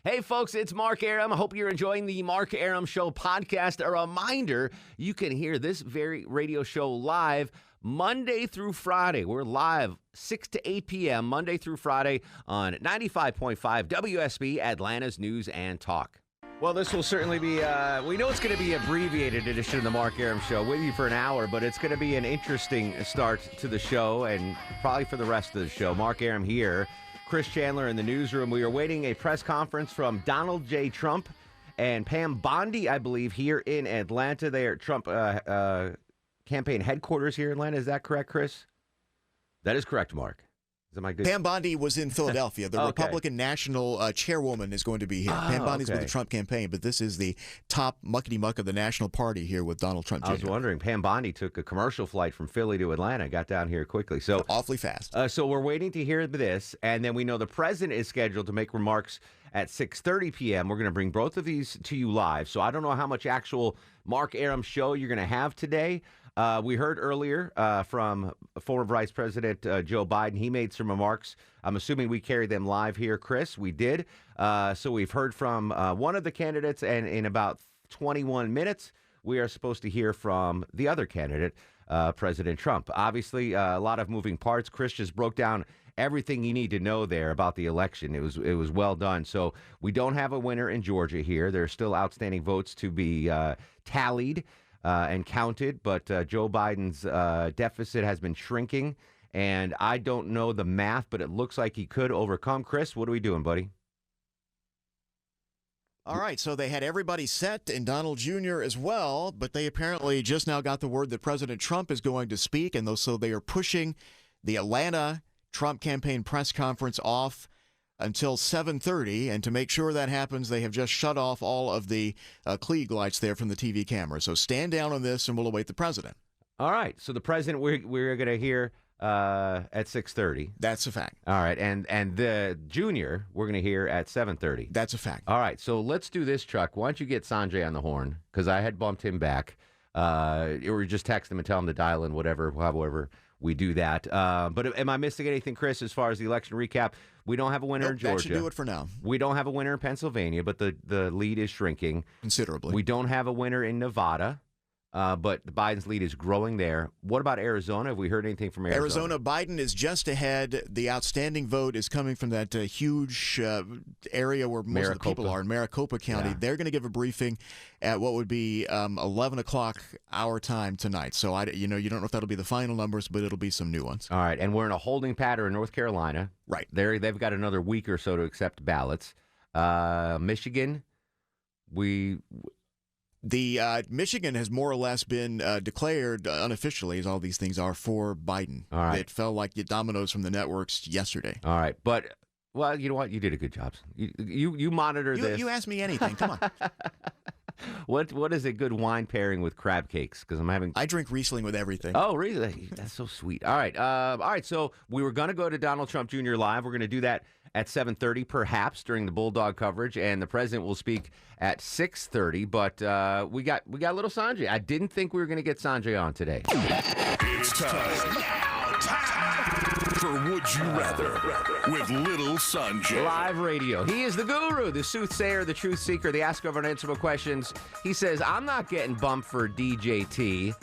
Hey, folks, it's Mark Arum. I hope you're enjoying the Mark Arum Show podcast. A reminder, you can hear this very radio show live Monday through Friday. We're live 6 to 8 p.m. Monday through Friday on 95.5 WSB, Atlanta's News and Talk. Well, this will certainly be, we know it's going to be an abbreviated edition of the Mark Arum Show with you for an hour, but it's going to be an interesting start to the show and probably for the rest of the show. Mark Arum here. Chris Chandler in the newsroom. We are waiting a press conference from Donald J. Trump and Pam Bondi, I believe, here in Atlanta. They are at Trump campaign headquarters here in Atlanta. Is that correct, Chris? That is correct, Mark. Is that my good? Pam Bondi was in Philadelphia. The Republican National Chairwoman is going to be here. Pam Bondi's with the Trump campaign, but this is the top muckety-muck of the national party here with Donald Trump Jr. I was wondering, Pam Bondi took a commercial flight from Philly to Atlanta, got down here quickly. So awfully fast. So we're waiting to hear this, and then we know the president is scheduled to make remarks at 6:30 p.m. We're going to bring both of these to you live. So I don't know how much actual Mark Arum show you're going to have today. We heard earlier from former Vice President Joe Biden. He made some remarks. I'm assuming we carried them live here, Chris. We did. So we've heard from one of the candidates, and in about 21 minutes, we are supposed to hear from the other candidate, President Trump. Obviously, a lot of moving parts. Chris just broke down everything you need to know there about the election. It was well done. So we don't have a winner in Georgia here. There are still outstanding votes to be tallied and counted, but Joe Biden's deficit has been shrinking, and I don't know the math, but it looks like he could overcome. Chris, what are we doing, buddy? All right, so they had everybody set, and Donald Jr. as well, but they apparently just now got the word that President Trump is going to speak, and so they are pushing the Atlanta Trump campaign press conference off until 7:30, and to make sure that happens, they have just shut off all of the Klieg lights there from the TV camera. So stand down on this, and we'll await the president. All right. So the president we're going to hear at 6:30. That's a fact. All right, and the junior we're going to hear at 7:30. That's a fact. All right. So let's do this, Chuck. Why don't you get Sanjay on the horn, because I had bumped him back. Or just text him and tell him to dial in however we do that. But am I missing anything, Chris, as far as the election recap? We don't have a winner in Georgia. That should do it for now. We don't have a winner in Pennsylvania, but the lead is shrinking considerably. We don't have a winner in Nevada, but Biden's lead is growing there. What about Arizona? Have we heard anything from Arizona? Biden is just ahead. The outstanding vote is coming from that huge area where most of the people are in Maricopa County. Yeah. They're going to give a briefing at what would be 11 o'clock our time tonight. So you don't know if that'll be the final numbers, but it'll be some new ones. All right, and we're in a holding pattern in North Carolina. Right. They've got another week or so to accept ballots. Michigan, Michigan has more or less been declared unofficially, as all these things are, for Biden. All right. It fell like dominoes from the networks yesterday. All right, but well, you know what? You did a good job. You monitor this. You ask me anything. Come on. What is a good wine pairing with crab cakes? Because I drink Riesling with everything. Oh, really? That's so sweet. All right. So we were going to go to Donald Trump Jr. live. We're going to do that at 7:30, perhaps during the Bulldog coverage, and the president will speak at 6:30. But we got Little Sanjay. I didn't think we were going to get Sanjay on today. It's time for Would You Rather with Little Sanjay. Live radio. He is the guru, the soothsayer, the truth seeker, the asker of unanswerable questions. He says, I'm not getting bumped for DJT.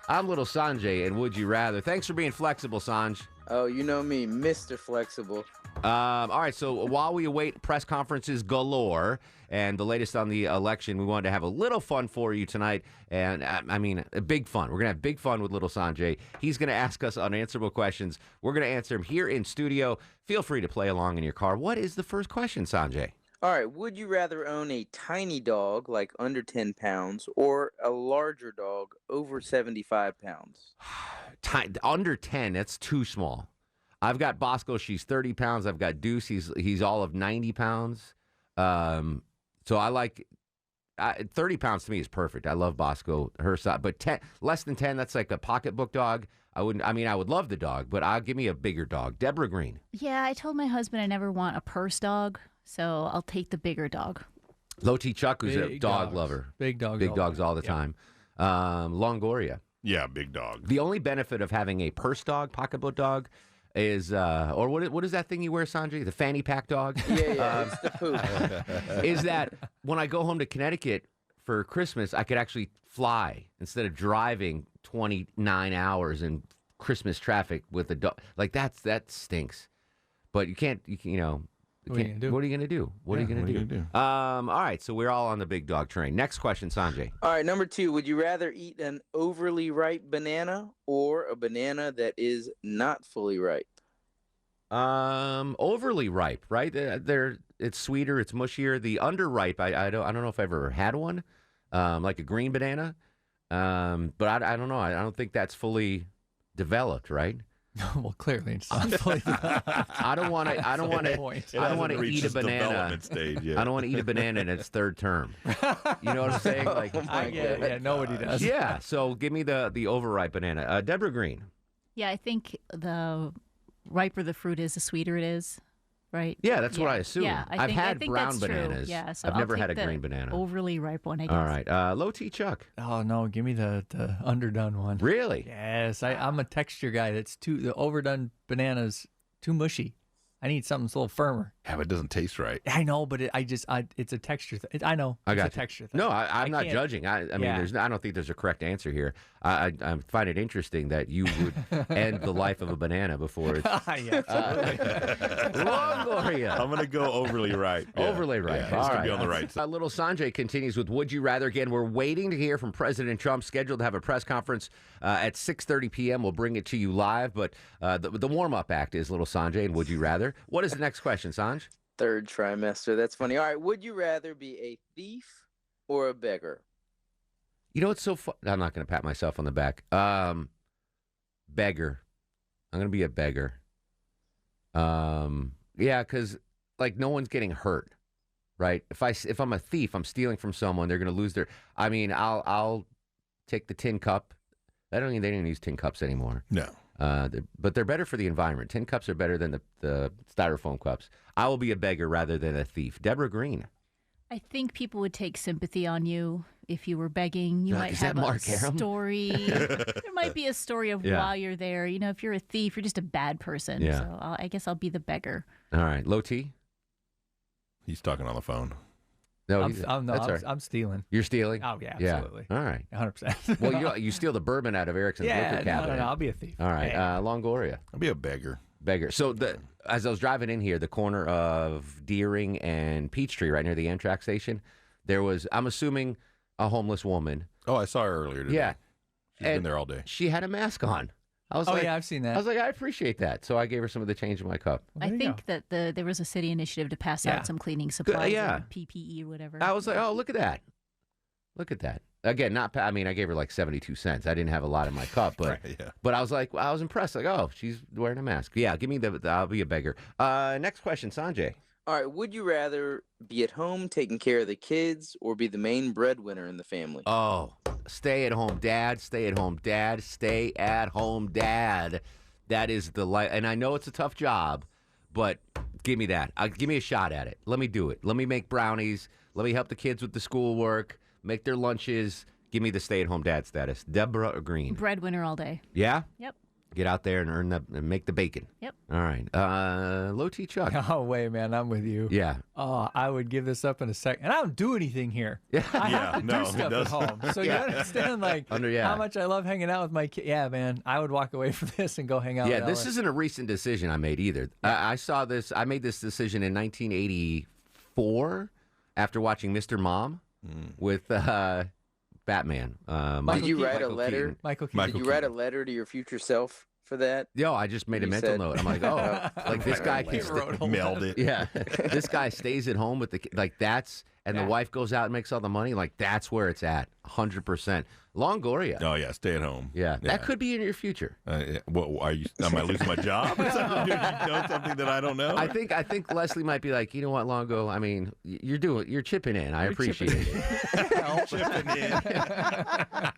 I'm Little Sanjay, and Would You Rather. Thanks for being flexible, Sanj. Oh, you know me, Mr. Flexible. All right, so while we await press conferences galore and the latest on the election, we wanted to have a little fun for you tonight. And, big fun. We're going to have big fun with Little Sanjay. He's going to ask us unanswerable questions. We're going to answer them here in studio. Feel free to play along in your car. What is the first question, Sanjay? All right, would you rather own a tiny dog, like under 10 pounds, or a larger dog, over 75 pounds? Under 10, that's too small. I've got Bosco, she's 30 pounds. I've got Deuce, he's all of 90 pounds. So I like 30 pounds to me is perfect. I love Bosco, her size. But less than 10, that's like a pocketbook dog. I would love the dog, but give me a bigger dog. Deborah Green. Yeah, I told my husband I never want a purse dog, so I'll take the bigger dog. Loti Chuck, who's a dog lover. Big dogs. Big dogs all the time. Longoria. Yeah, big dog. The only benefit of having a purse dog, pocketbook dog, is or what is that thing you wear, Sanjay? The fanny pack dog. Yeah, it's the poop. Is that when I go home to Connecticut for Christmas, I could actually fly instead of driving 29 hours in Christmas traffic with a dog. Like that stinks. But you can't. What are you gonna do? What are you gonna do? All right, so we're all on the big dog train. Next question, Sanjay. All right, number 2. Would you rather eat an overly ripe banana or a banana that is not fully ripe? Overly ripe, right? It's sweeter, it's mushier. The underripe, I don't know if I've ever had one, like a green banana. But I don't know. I don't think that's fully developed, right? Well, clearly it's not fully developed. I don't want to eat a banana. Stage yet. I don't want to eat a banana in its third term. You know what I'm saying? Like, nobody does. Yeah. So give me the overripe banana. Deborah Green. Yeah, I think the riper the fruit is, the sweeter it is, right? Yeah, that's what I assume. Yeah, I've had brown that's true. bananas. Yeah, so I've I'll never take had a the green banana. Overly ripe one, I guess. All right. Low T Chuck. Oh no, give me the underdone one. Really? Yes, I'm a texture guy. The overdone bananas too mushy. I need something that's a little firmer. Yeah, but it doesn't taste right. I know, but it's a texture thing. I know. I got it's a texture thing. No, I'm not can't- judging. I mean, I don't think there's a correct answer here. I find it interesting that you would end the life of a banana before it's Longoria. I'm gonna go overly ripe. Yeah. Overly ripe. Yeah, it's All gonna right. be on the right side. Little Sanjay continues with Would You Rather. Again, we're waiting to hear from President Trump, scheduled to have a press conference at 6:30 p.m. We'll bring it to you live, but the warm-up act is Little Sanjay and Would You Rather. What is the next question, Sanj? Third trimester. That's funny. All right. Would you rather be a thief or a beggar? You know what's so fun? I'm not going to pat myself on the back. Beggar. I'm going to be a beggar. Yeah, because like no one's getting hurt, right? If I'm a thief, I'm stealing from someone. They're going to lose their. I mean, I'll take the tin cup. They don't even use tin cups anymore. No. But they're better for the environment. Tin cups are better than the styrofoam cups. I will be a beggar rather than a thief. Deborah Green. I think people would take sympathy on you if you were begging. You might is that have Mark a Arum? story. There might be a story of why you're there. You know, if you're a thief, you're just a bad person. Yeah. So I guess I'll be the beggar. All right. Low T? He's talking on the phone. No, I'm all right. I'm stealing. You're stealing? Oh yeah, absolutely. All right. 100%. Well, you steal the bourbon out of Erickson's liquor cabinet. No, I'll be a thief. All right. Yeah. Longoria. I'll be a beggar. Beggar. So as I was driving in here, the corner of Deering and Peachtree, right near the Amtrak station, there was, I'm assuming, a homeless woman. Oh, I saw her earlier today. Yeah. She's been there all day. She had a mask on. I was like, yeah, I've seen that. I was like, I appreciate that. So I gave her some of the change in my cup. I think that there was a city initiative to pass out some cleaning supplies, yeah. or PPE or whatever. I was like, oh, look at that. Look at that. Again, I mean, I gave her like 72 cents. I didn't have a lot in my cup, but Right, yeah. but I was like, I was impressed. Like, oh, she's wearing a mask. Yeah, give me I'll be a beggar. Next question, Sanjay. All right. Would you rather be at home taking care of the kids or be the main breadwinner in the family? Oh, stay at home, dad. Stay at home, dad. Stay at home, dad. That is the life. And I know it's a tough job, but give me that. Give me a shot at it. Let me do it. Let me make brownies. Let me help the kids with the schoolwork. Make their lunches. Give me the stay-at-home dad status. Deborah or Green? Breadwinner all day. Yeah? Yep. Get out there and and make the bacon. Yep. All right. Low T Chuck. Oh wait, man, I'm with you. Yeah. Oh, I would give this up in a second. And I don't do anything here. I have to do stuff at home. So you understand, like, how much I love hanging out with my kid. Yeah, man, I would walk away from this and go hang out. Yeah, with this Ellen. isn't a recent decision I made either. I saw this. I made this decision in 1984 after watching Mr. Mom with Batman. Did you write a letter? Keaton. Michael Keaton. Did you write a letter to your future self for that? Yo, I just made a You mental said- note. I'm like, oh, like this guy can Mailed it. Yeah, this guy stays at home with the like that's, and the wife goes out and makes all the money. Like that's where it's at, 100%. Longoria. Oh yeah, stay at home. Yeah, that could be in your future. What are you? Am I losing my job? Or something? You know something that I don't know? I think Leslie might be like, you know what, Longo? I mean, you're chipping in. I appreciate it. chipping in.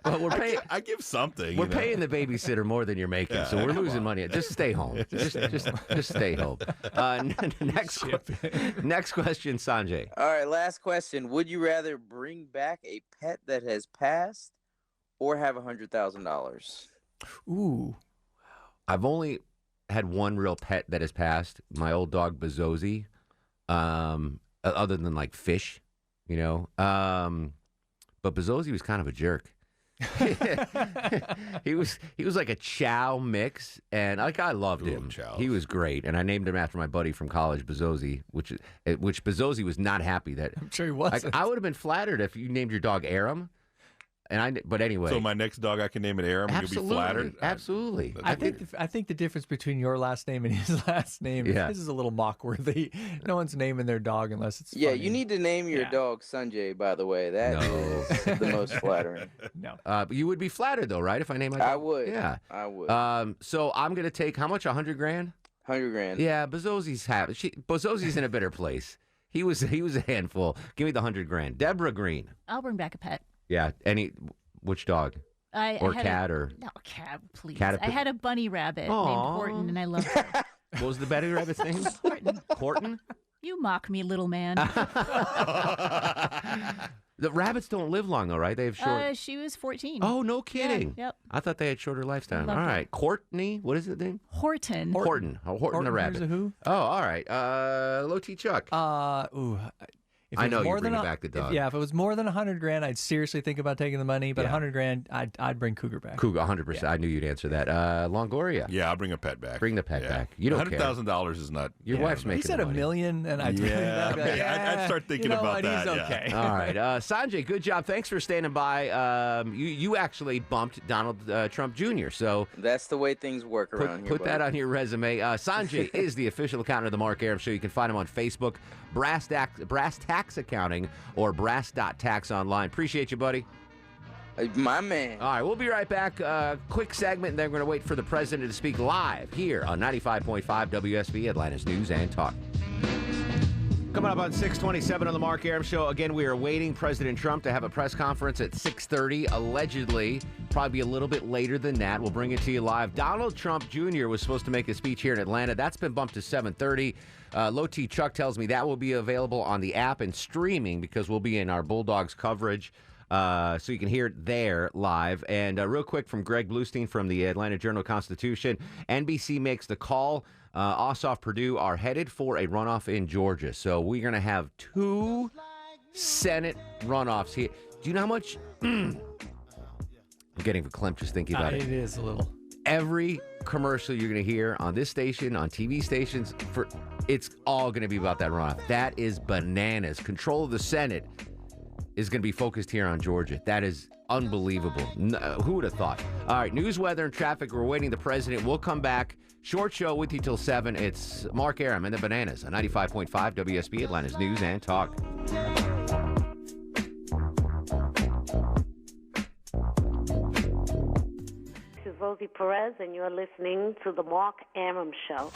But we're paying. I give something. We're paying the babysitter more than you're making, so we're losing money. Just stay home. Just stay home. Next question, Sanjay. All right, last question. Would you rather bring back a pet that has passed or have $100,000? Ooh. I've only had one real pet that has passed. My old dog Bezozi. Other than like fish, you know. But Bezozi was kind of a jerk. he was like a chow mix, and like I loved him. He was great, and I named him after my buddy from college, Bezozi, which Bezozi was not happy that. I'm sure he wasn't. Like, I would have been flattered if you named your dog Arum. But anyway. So my next dog, I can name it Arum, and you'll be flattered? Absolutely. I think the difference between your last name and his last name, his is a little mock-worthy. No one's naming their dog unless it's funny. You need to name your dog Sanjay, by the way. That is the most flattering. No. But you would be flattered, though, right, if I name my dog? I would. Yeah. I would. So I'm going to take, how much, $100,000? $100,000. Yeah, Bezozi's in a better place. He was a handful. Give me the $100,000. Deborah Green. I'll bring back a pet. Yeah, which dog? Cat, please. I had a bunny rabbit named Horton, and I loved her. What was the bunny rabbit's name? Horton. Horton? You mock me, little man. The rabbits don't live long, though, right? They have short. She was 14. Oh, no kidding. Yeah, yep. I thought they had shorter lifespan. All right. Courtney, what is the name? Horton. Horton. Horton the rabbit. A who? Oh, all right. Low T Chuck. I know you're bringing back the dog. If it was more than $100,000, I'd seriously think about taking the money. But $100,000, I'd bring Cougar back. Cougar, 100%. Yeah. I knew you'd answer that. Longoria. Yeah, I'll bring a pet back. Bring the pet back. You don't care. $100,000 is not. Your wife's making. He said $1 million, and I'd I'd start thinking about that. He's okay. All right, Sanjay, good job. Thanks for standing by. You actually bumped Donald Trump Jr. So that's the way things work around here. Put that on your resume. Sanjay is the official accountant of the Mark Arum Show. You can find him on Facebook, Brass Tax Accounting, or Brass.tax online. Appreciate you, buddy. My man. All right, we'll be right back. Quick segment, and then we're going to wait for the president to speak live here on 95.5 WSB, Atlanta's News and Talk. Coming up on 627 on the Mark Arum Show. Again, we are awaiting President Trump to have a press conference at 6:30, allegedly. Probably a little bit later than that. We'll bring it to you live. Donald Trump Jr. was supposed to make a speech here in Atlanta. That's been bumped to 7:30. Low T Chuck tells me that will be available on the app and streaming because we'll be in our Bulldogs coverage. So you can hear it there live. And real quick from Greg Bluestein from the Atlanta Journal-Constitution, NBC makes the call. Ossoff Purdue are headed for a runoff in Georgia. So we're going to have 2 Senate runoffs here. Do you know how much? I'm getting verklempt just thinking about it. It is a little. Every commercial you're going to hear on this station, on TV stations, it's all going to be about that runoff. That is bananas. Control of the Senate is going to be focused here on Georgia. That is unbelievable. Who would have thought? All right, news, weather, and traffic. We're waiting the president. We'll come back. Short show with you till 7. It's Mark Arum and the Bananas on 95.5 WSB, Atlanta's News and Talk. This is Rosie Perez, and you're listening to the Mark Arum Show.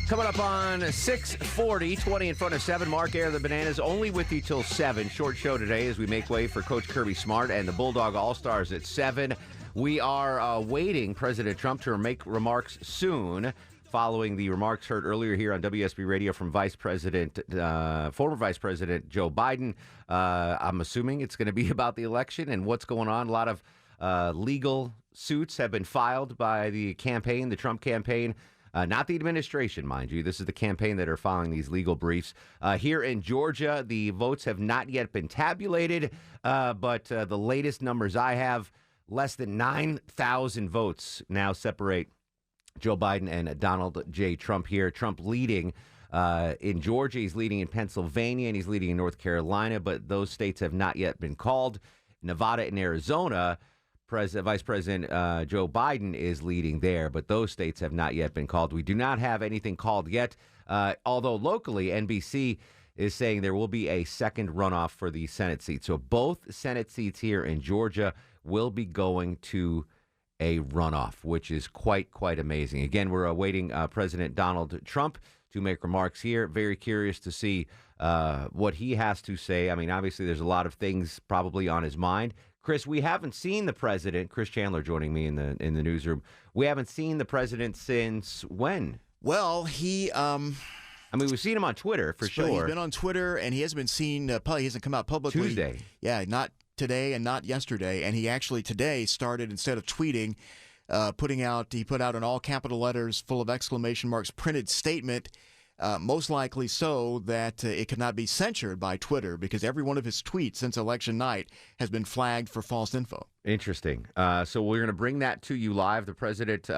Coming up on 6:40, 20 in front of 7, Mark Arum, the Bananas, only with you till 7. Short show today as we make way for Coach Kirby Smart and the Bulldog All-Stars at 7. We are waiting President Trump to make remarks soon following the remarks heard earlier here on WSB Radio from former Vice President Joe Biden. I'm assuming it's going to be about the election and what's going on. A lot of legal suits have been filed by the campaign, the Trump campaign. Not the administration, mind you. This is the campaign that are filing these legal briefs. Here in Georgia, the votes have not yet been tabulated, but the latest numbers I have, less than 9,000 votes now separate Joe Biden and Donald J. Trump here. Trump leading in Georgia. He's leading in Pennsylvania, and he's leading in North Carolina, but those states have not yet been called. Nevada and Arizona, Vice President Joe Biden is leading there, but those states have not yet been called. We do not have anything called yet, although locally NBC is saying there will be a second runoff for the Senate seat. So both Senate seats here in Georgia will be going to a runoff, which is quite amazing. Again, we're awaiting President Donald Trump to make remarks here. Very curious to see what he has to say. I mean, obviously, there's a lot of things probably on his mind. Chris, we haven't seen the president. Chris Chandler joining me in the newsroom. We haven't seen the president since when? Well, he. I mean, we've seen him on Twitter for sure. He's been on Twitter, and he hasn't been seen. He hasn't come out publicly. Tuesday. Yeah, not today and not yesterday. And he actually today started, instead of tweeting, He put out an all capital letters full of exclamation marks printed statement, most likely so that it cannot be censored by Twitter because every one of his tweets since election night has been flagged for false info. Interesting. So we're going to bring that to you live. The president,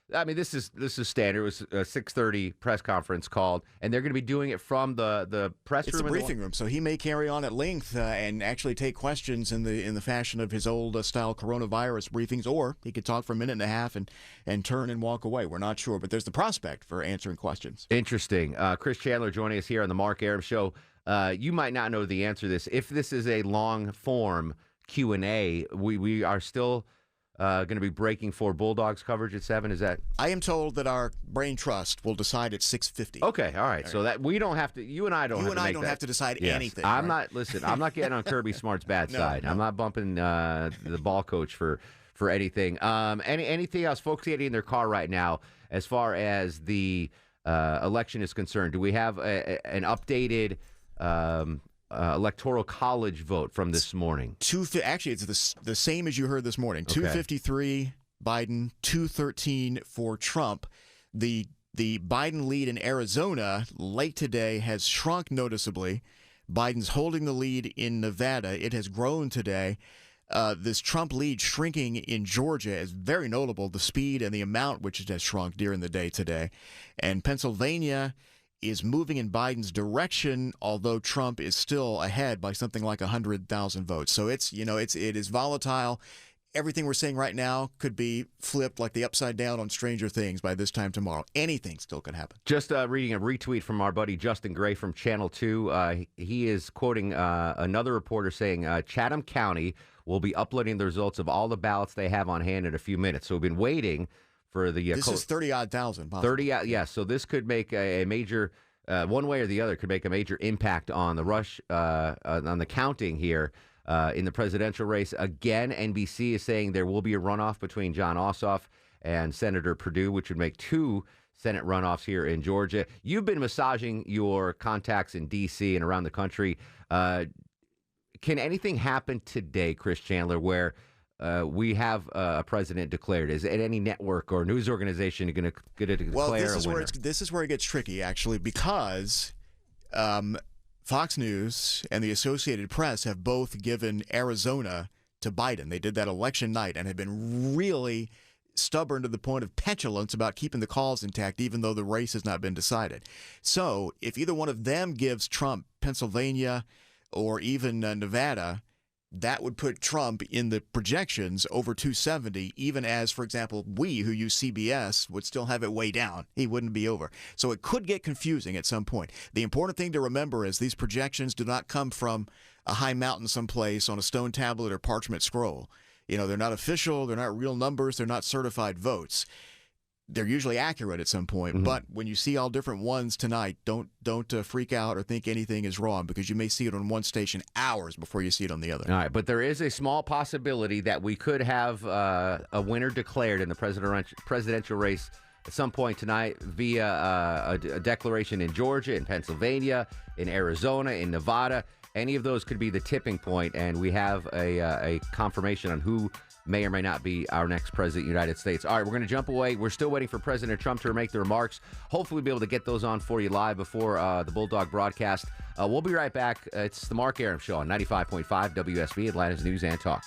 this is standard. It was a 6:30 press conference called, and they're going to be doing it from the press room. It's a briefing room, so he may carry on at length and actually take questions in the fashion of his old style coronavirus briefings, or he could talk for a minute and a half and turn and walk away. We're not sure, but there's the prospect for answering questions. Interesting. Chris Chandler joining us here on the Mark Arum Show. You might not know the answer to this. If this is a long form Q&A, we are still going to be breaking for Bulldogs coverage at 7. Is that? I am told that our brain trust will decide at 6:50. Okay, all right. So that we don't have to. You and I don't. Have to decide anything. I'm not. Listen, I'm not getting on Kirby Smart's bad side. No. I'm not bumping the ball coach for anything. Anything else? Folks getting in their car right now, as far as the election is concerned. Do we have an updated electoral college vote from this morning? Actually, it's the same as you heard this morning. Okay. 253 Biden, 213 for Trump. The Biden lead in Arizona late today has shrunk noticeably. Biden's holding the lead in Nevada. It has grown today. This Trump lead shrinking in Georgia is very notable, the speed and the amount which it has shrunk during the day today. And Pennsylvania is moving in Biden's direction, although Trump is still ahead by something like 100,000 votes. So it is volatile. Everything we're saying right now could be flipped like the upside down on Stranger Things by this time tomorrow. Anything still could happen. Just reading a retweet from our buddy Justin Gray from Channel 2. He is quoting another reporter saying Chatham County will be uploading the results of all the ballots they have on hand in a few minutes. So we've been waiting for the this is 30-odd thousand. Possibly. 30, yeah. So this could make a major, one way or the other, could make a major impact on the rush, on the counting here in the presidential race. Again, NBC is saying there will be a runoff between John Ossoff and Senator Perdue, which would make 2 Senate runoffs here in Georgia. You've been massaging your contacts in D.C. and around the country. Can anything happen today, Chris Chandler, where we have a president declared? Is it any network or news organization going to declare a winner? This is where it gets tricky, actually, because Fox News and the Associated Press have both given Arizona to Biden. They did that election night and have been really stubborn to the point of petulance about keeping the calls intact, even though the race has not been decided. So if either one of them gives Trump Pennsylvania or even Nevada, that would put Trump in the projections over 270, even as, for example, we who use CBS would still have it way down. He wouldn't be over. So it could get confusing at some point. The important thing to remember is these projections do not come from a high mountain someplace on a stone tablet or parchment scroll. They're not official. They're not real numbers. They're not certified votes. They're usually accurate at some point, Mm-hmm. but when you see all different ones tonight, don't freak out or think anything is wrong, because you may see it on one station hours before you see it on the other. All right, but there is a small possibility that we could have a winner declared in the presidential race at some point tonight via a declaration in Georgia, in Pennsylvania, in Arizona, in Nevada. Any of those could be the tipping point, and we have a confirmation on who may or may not be our next president of the United States. All right, we're going to jump away. We're still waiting for President Trump to make the remarks. Hopefully we'll be able to get those on for you live before the Bulldog broadcast. We'll be right back. It's the Mark Arum Show on 95.5 WSB, Atlanta's News and Talk.